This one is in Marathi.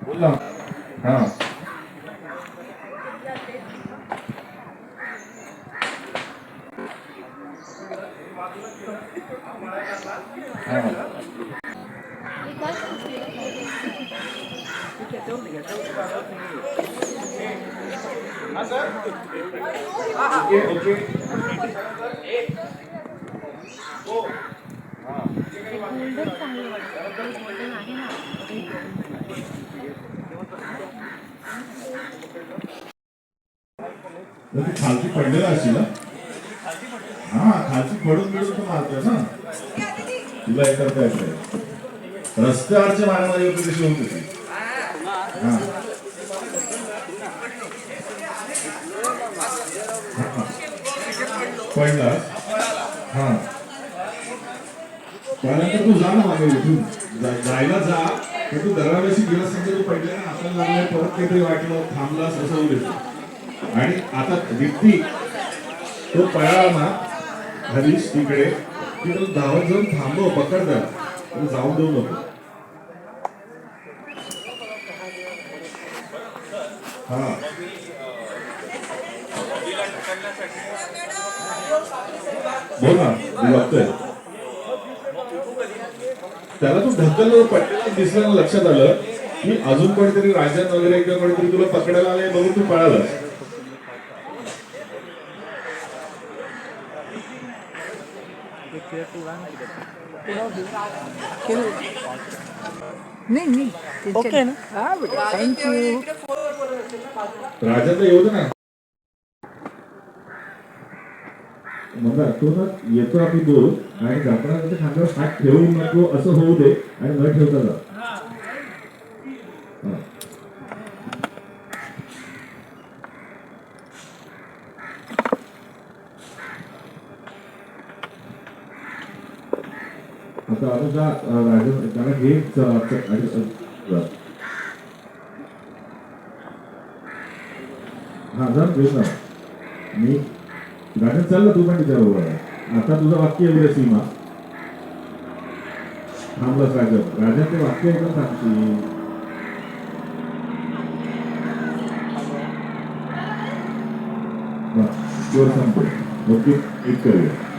बोल ना. हा ओके ओके. खालची पडलेला असेल ना. हा खालची पडून मिळून तर मारतोय ना तुला हे करता येत रस्त्यावरच्या मारामारी होती कशी होत होती. हा पडला. हा त्यानंतर तू जा ना मागे उठून जायला जा तर तू दरवाजाशी गेला समजा तू पडला ना आपल्याला लागलाय परत काहीतरी वाटलं थांबलास असं होऊ देतो. आणि आता दीप्ती तो पळाला ना हरीश तिकडे की तो धावत जाऊन थांबव पकड त्याला जाऊन देऊ नको. हा बोल ना मी बघतोय त्याला तू ढकल पडलेलं दिसल्यानं लक्षात आलं की अजून कोणीतरी राजन वगैरे किंवा कोणीतरी तुला पकडायला आले बघून तू पळालास. नाही ओके ना. हा बेटा थँक्यू. राजाचा येऊ दे ना. मग तो ना येतो आपली दोन आणि जाताना त्याच्या खांद्यावर हात ठेवू नको असं होऊ दे आणि न ठेवता जा. आता आता जा राजा त्याला घे हा जा घेऊन जा. मी राजन चल ना तू पण तिच्या बरोबर आता तुझं वाक्य एवढं सीमा थांबलंच राजन राजन ते वाक्य एकदम सांगशील. सांगतो ओके एक करूया.